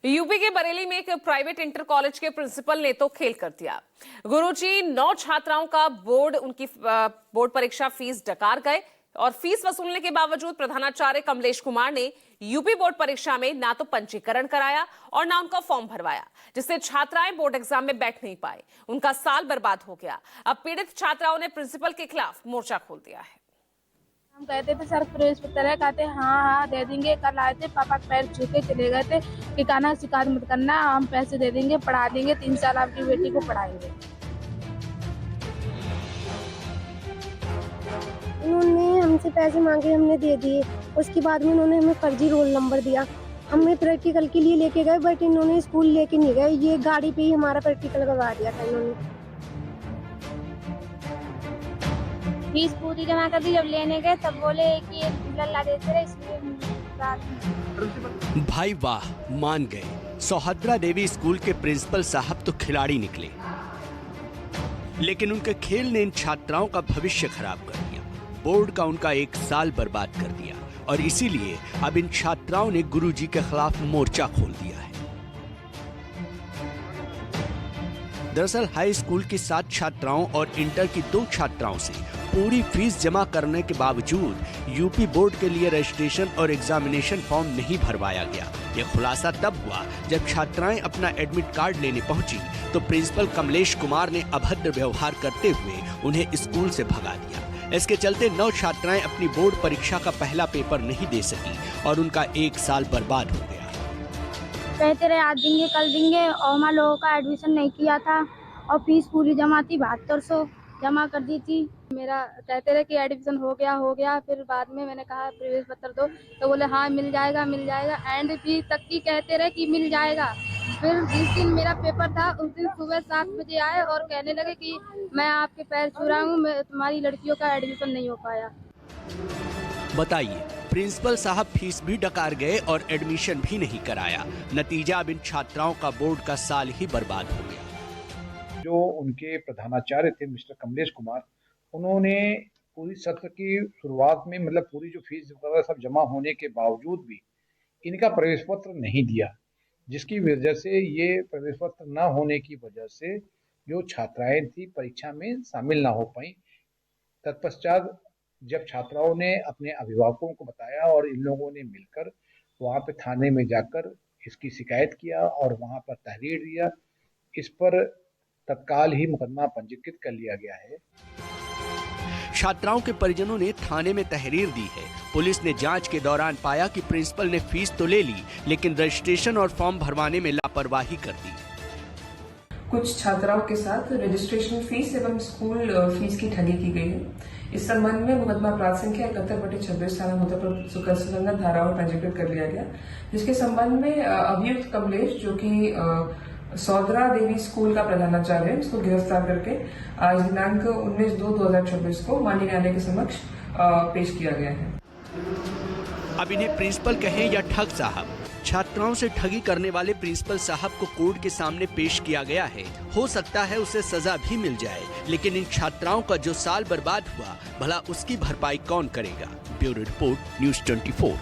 UP के बरेली में एक प्राइवेट इंटर कॉलेज के प्रिंसिपल ने तो खेल कर दिया। गुरुजी 9 छात्राओं का बोर्ड परीक्षा फीस डकार गए और फीस वसूलने के बावजूद प्रधानाचार्य कमलेश कुमार ने यूपी बोर्ड परीक्षा में ना तो पंजीकरण कराया और ना उनका फॉर्म भरवाया, जिससे छात्राएं बोर्ड एग्जाम में बैठ नहीं पाए। उनका साल बर्बाद हो गया। अब पीड़ित छात्राओं ने प्रिंसिपल के खिलाफ मोर्चा खोल दिया है। हम कहते थे सर प्रवेश पत्र है, कहते हाँ दे देंगे। कल आए थे, पापा पैर छू के चले गए थे कि कहना शिकायत मत करना, हम पैसे दे देंगे, पढ़ा देंगे, 3 साल आपकी बेटी को पढ़ाएंगे। उन्होंने हमसे पैसे मांगे, हमने दे दिए। उसके बाद में उन्होंने हमें फर्जी रोल नंबर दिया। हमें प्रैक्टिकल के लिए लेके गए, बट इन्होंने स्कूल लेके नहीं गए। ये गाड़ी पे ही हमारा प्रैक्टिकल करवा दिया था इन्होंने। फीस पूरी जमा कर दी। जब लेने गए तब बोले कि लल्ला देते रहे, इसलिए भाई वाह, मान गए। सौहद्रा देवी स्कूल के प्रिंसिपल साहब तो खिलाड़ी निकले, लेकिन उनके खेल ने इन छात्राओं का भविष्य खराब कर दिया। बोर्ड का उनका 1 साल बर्बाद कर दिया और इसीलिए अब इन छात्राओं ने गुरुजी के खिलाफ मोर्चा खोल दिया है। दरअसल हाई स्कूल की 7 छात्राओं और इंटर की 2 छात्राओं से पूरी फीस जमा करने के बावजूद यूपी बोर्ड के लिए रजिस्ट्रेशन और एग्जामिनेशन फॉर्म नहीं भरवाया गया। यह खुलासा तब हुआ जब छात्राएं अपना एडमिट कार्ड लेने पहुंची तो प्रिंसिपल कमलेश कुमार ने अभद्र व्यवहार करते हुए उन्हें स्कूल से भगा दिया। इसके चलते 9 छात्राएं अपनी बोर्ड परीक्षा का पहला पेपर नहीं दे सकी और उनका 1 साल बर्बाद हो गया। कहते रहे आज देंगे कल देंगे, और हमारे लोगों का एडमिशन नहीं किया था और फीस पूरी जमा थी, 7200 जमा कर दी थी। मेरा कहते रहे कि एडमिशन हो गया। फिर बाद में मैंने कहा प्रवेश पत्र दो, तो बोले हाँ मिल जाएगा। एंड फीस तक की कहते रहे कि मिल जाएगा। फिर जिस दिन मेरा पेपर था उस दिन सुबह 7 बजे आए और कहने लगे कि मैं आपके पैर छू रहा हूँ, तुम्हारी लड़कियों का एडमिशन नहीं हो पाया। बताइए, प्रिंसिपल साहब फीस भी डकार गए और एडमिशन भी नहीं कराया। नतीजा अब इन छात्राओं का बोर्ड का साल ही बर्बाद हो गया। जो उनके प्रधानाचार्य थे मिस्टर कमलेश कुमार, उन्होंने पूरी सत्र की शुरुआत में मतलब पूरी जो फीस वगैरह सब जमा होने के बावजूद भी इनका प्रवेश पत्र नहीं दिया, जिसकी वजह से ये प्रवेश पत्र न होने की वजह से जो छात्राएं थी परीक्षा में शामिल ना हो पाई। तत्पश्चात जब छात्राओं ने अपने अभिभावकों को बताया और इन लोगों ने मिलकर वहाँ पे थाने में जाकर इसकी शिकायत किया और वहाँ पर तहरीर दिया। इस पर तत्काल ही मुकदमा पंजीकृत कर लिया गया है। छात्राओं के परिजनों ने थाने में तहरीर दी है। पुलिस ने जांच के दौरान पाया कि प्रिंसिपल ने फीस तो ले ली, लेकिन रजिस्ट्रेशन और फॉर्म भरवाने में लापरवाही कर दी। कुछ छात्राओं के साथ रजिस्ट्रेशन फीस एवं स्कूल फीस की ठगी की गई है। इस संबंध में मुकदमा अपराध संख्या 71/26 थाना मुजफ्फरपुर संबंधित धाराओं में पंजीकृत कर लिया गया, जिसके संबंध में अभियुक्त कमलेश, जो कि सौहद्रा देवी स्कूल का प्रधानाचार्य है, इसको गिरफ्तार करके आज दिनांक 19/2/2024 को माननीय न्यायालय के समक्ष पेश किया गया है। अब इन्हें प्रिंसिपल कहें या ठग साहब, छात्राओं से ठगी करने वाले प्रिंसिपल साहब को कोर्ट के सामने पेश किया गया है। हो सकता है उसे सजा भी मिल जाए, लेकिन इन छात्राओं का जो साल बर्बाद हुआ, भला उसकी भरपाई कौन करेगा? Bureau report, news 24।